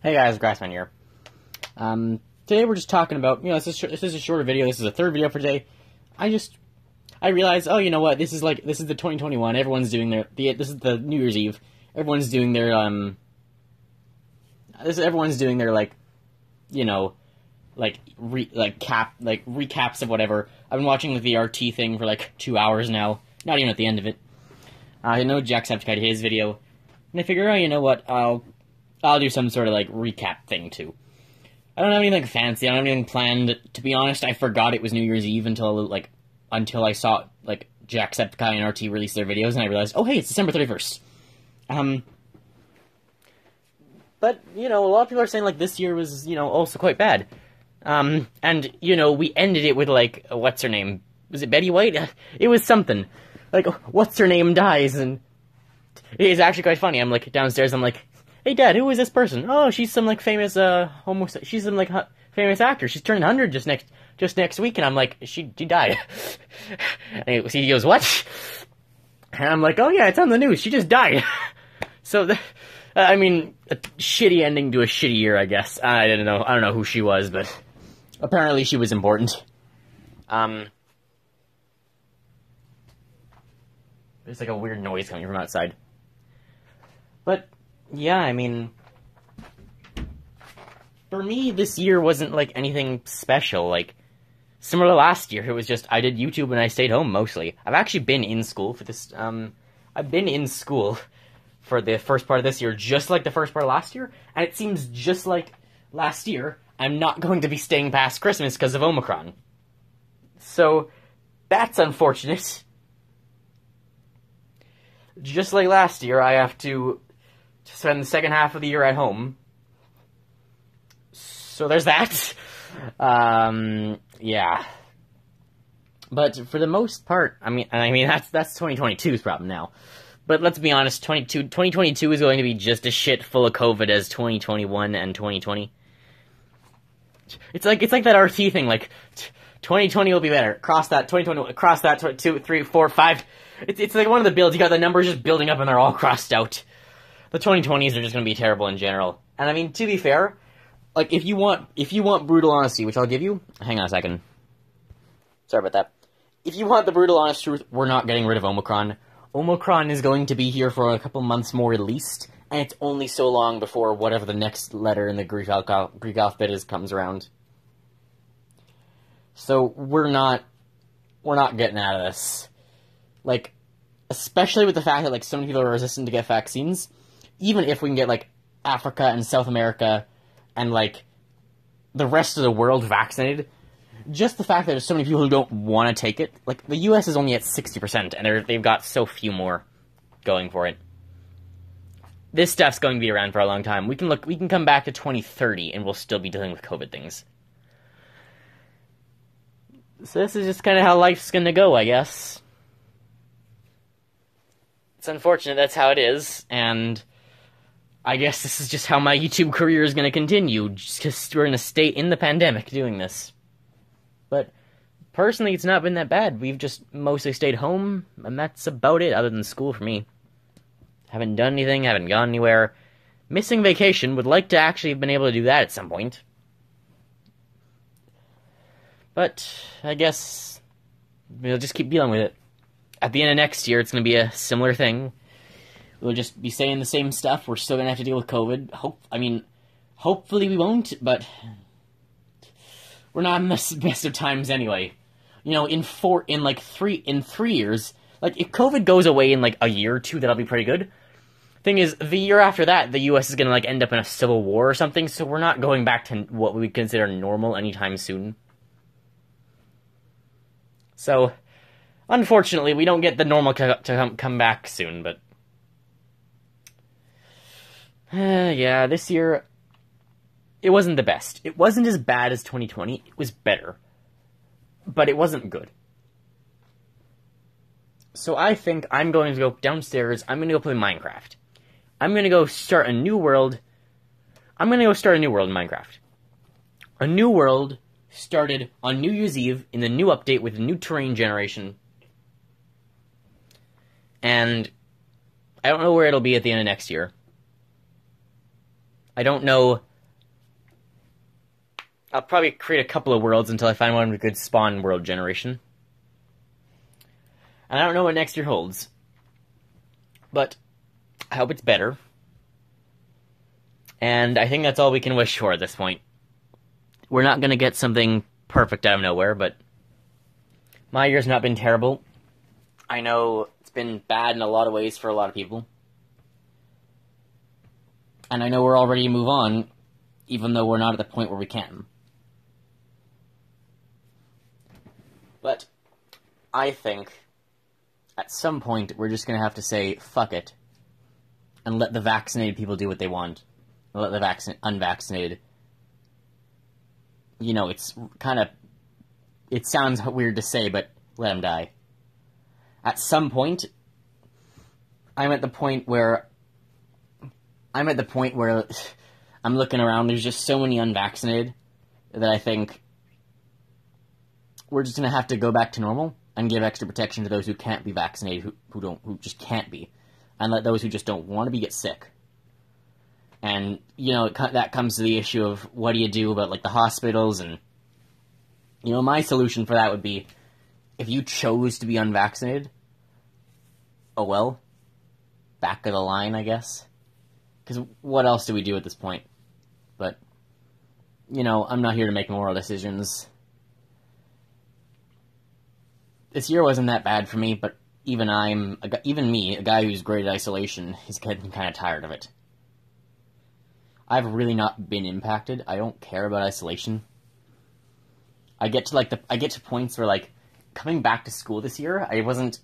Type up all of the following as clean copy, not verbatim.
Hey guys, Grassman here. Today we're just talking about, this is a shorter video. This is a third video for today. I realized, oh, you know what? This is the 2021. Everyone's doing this is the New Year's Eve. Everyone's doing their recaps of whatever. I've been watching the RT thing for 2 hours now. Not even at the end of it. I know Jacksepticeye did his video, and I figure, oh, you know what? I'll do some sort of recap thing too. I don't have anything fancy. I don't have anything planned. To be honest, I forgot it was New Year's Eve until I saw Jacksepticeye and RT release their videos, and I realized, oh hey, it's December 31st. But a lot of people are saying this year was also quite bad. And we ended it with what's her name? Was it Betty White? It was something. What's her name dies, and it's actually quite funny. I'm downstairs. I'm hey Dad, who is this person? Oh, she's some famous she's some famous actor. She's turning 100 just next week, and I'm she died. And he goes, what? And I'm oh yeah, it's on the news. She just died. So a shitty ending to a shitty year, I guess. I don't know who she was, but apparently she was important. There's a weird noise coming from outside. But yeah, for me, this year wasn't anything special. Similar to last year, it was just I did YouTube and I stayed home mostly. I've actually been in school for this. I've been in school for the first part of this year, just like the first part of last year, and it seems just like last year, I'm not going to be staying past Christmas because of Omicron. So that's unfortunate. Just like last year, I have to spend the second half of the year at home. So there's that. Yeah. But for the most part, that's 2022's problem now. But let's be honest, 2022 is going to be just as shit full of COVID as 2021 and 2020. It's like that RT thing, 2020 will be better. Cross that, 2020, cross that, 2, 3, 4, 5. It's one of the builds, you got the numbers just building up and they're all crossed out. The 2020s are just going to be terrible in general. And to be fair, if you want brutal honesty, which I'll give you, hang on a second. Sorry about that. If you want the brutal honest truth, we're not getting rid of Omicron. Omicron is going to be here for a couple months more at least, and it's only so long before whatever the next letter in the Greek alphabet is comes around. So we're not getting out of this. Especially with the fact that so many people are resistant to get vaccines. Even if we can get Africa and South America and the rest of the world vaccinated, just the fact that there's so many people who don't want to take it, the US is only at 60%, and they've got so few more going for it. This stuff's going to be around for a long time. We can come back to 2030 and we'll still be dealing with COVID things. So this is just kind of how life's gonna go, I guess. It's unfortunate that's how it is, and I guess this is just how my YouTube career is gonna continue, just because we're gonna stay in the pandemic doing this. But personally, it's not been that bad. We've just mostly stayed home, and that's about it, other than school for me. Haven't done anything, haven't gone anywhere. Missing vacation, would like to actually have been able to do that at some point. But I guess we'll just keep dealing with it. At the end of next year, it's going to be a similar thing. We'll just be saying the same stuff. We're still going to have to deal with COVID. Hopefully we won't, but we're not in the best of times anyway. In 3 years, if COVID goes away in a year or two, that'll be pretty good. Thing is, the year after that, the US is going to end up in a civil war or something, so we're not going back to what we consider normal anytime soon. So, unfortunately, we don't get the normal to come back soon, but yeah, this year, it wasn't the best. It wasn't as bad as 2020. It was better. But it wasn't good. So I think I'm going to go downstairs. I'm going to go play Minecraft. I'm going to go start a new world. I'm going to go start a new world in Minecraft. A new world started on New Year's Eve in the new update with the new terrain generation. And I don't know where it'll be at the end of next year. I don't know I'll probably create a couple of worlds until I find one with good spawn world generation. And I don't know what next year holds. But I hope it's better. And I think that's all we can wish for at this point. We're not going to get something perfect out of nowhere, but my year's not been terrible. I know it's been bad in a lot of ways for a lot of people. And I know we're all ready to move on, even though we're not at the point where we can. But I think at some point we're just going to have to say, fuck it, and let the vaccinated people do what they want. And let the unvaccinated... You know, it's kind of... It sounds weird to say, but let them die. At some point, I'm at the point where I'm looking around, there's just so many unvaccinated that I think we're just going to have to go back to normal and give extra protection to those who can't be vaccinated, who just can't be, and let those who just don't want to be get sick. And, you know, that comes to the issue of what do you do about, like, the hospitals, and, you know, my solution for that would be, if you chose to be unvaccinated, oh well, back of the line, I guess. Because what else do we do at this point? But, you know, I'm not here to make moral decisions. This year wasn't that bad for me, but even me, a guy who's great at isolation, is getting kind of tired of it. I've really not been impacted. I don't care about isolation. I get to points where, like, coming back to school this year, I wasn't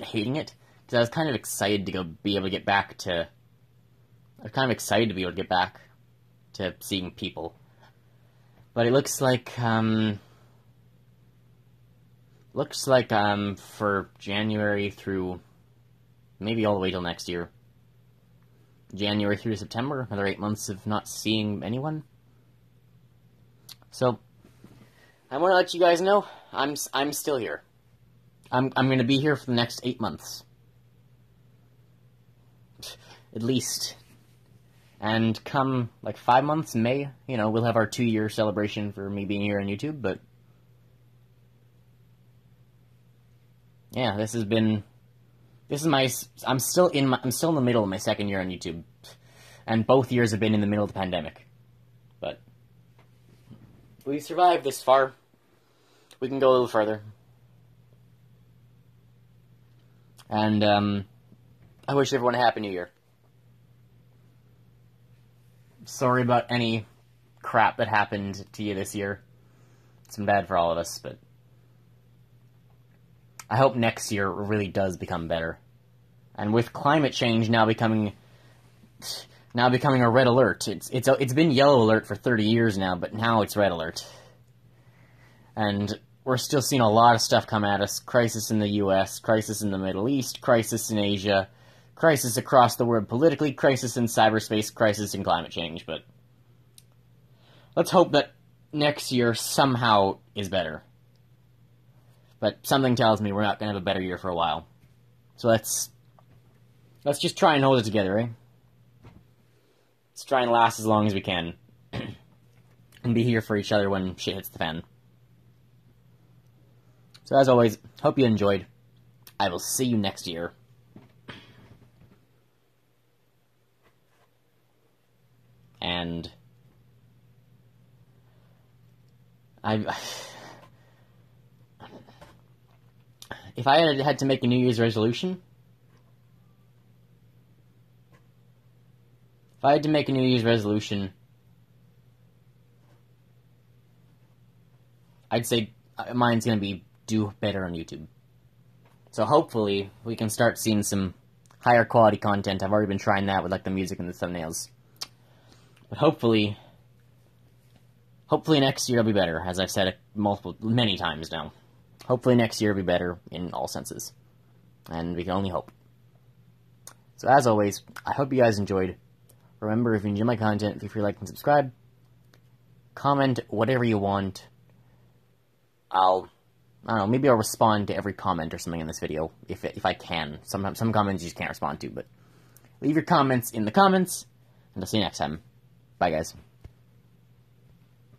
hating it, because I was kind of excited to be able to get back to seeing people. But it looks like for January through maybe all the way till next year. January through September, another 8 months of not seeing anyone. So I want to let you guys know I'm still here. I'm going to be here for the next 8 months. At least. And come, like, 5 months in May, you know, we'll have our 2-year celebration for me being here on YouTube, but yeah, I'm still in the middle of my second year on YouTube, and both years have been in the middle of the pandemic. But we survived this far. We can go a little further. And I wish everyone a happy new year. Sorry about any crap that happened to you this year. It's been bad for all of us, but I hope next year really does become better. And with climate change now becoming a red alert, it's been yellow alert for 30 years now, but now it's red alert. And we're still seeing a lot of stuff come at us. Crisis in the US, crisis in the Middle East, crisis in Asia, crisis across the world politically, crisis in cyberspace, crisis in climate change, but let's hope that next year somehow is better. But something tells me we're not going to have a better year for a while. So let's just try and hold it together, eh? Let's try and last as long as we can. And be here for each other when shit hits the fan. So as always, hope you enjoyed. I will see you next year. And if I had to make a New Year's resolution, I'd say mine's gonna be do better on YouTube. So hopefully we can start seeing some higher quality content. I've already been trying that with, like, the music and the thumbnails. But hopefully next year will be better, as I've said it many times now. Hopefully next year will be better in all senses. And we can only hope. So as always, I hope you guys enjoyed. Remember, if you enjoy my content, feel free to like and subscribe. Comment whatever you want. I don't know, maybe I'll respond to every comment or something in this video, if I can. Sometimes some comments you just can't respond to, but leave your comments in the comments, and I'll see you next time. Bye, guys.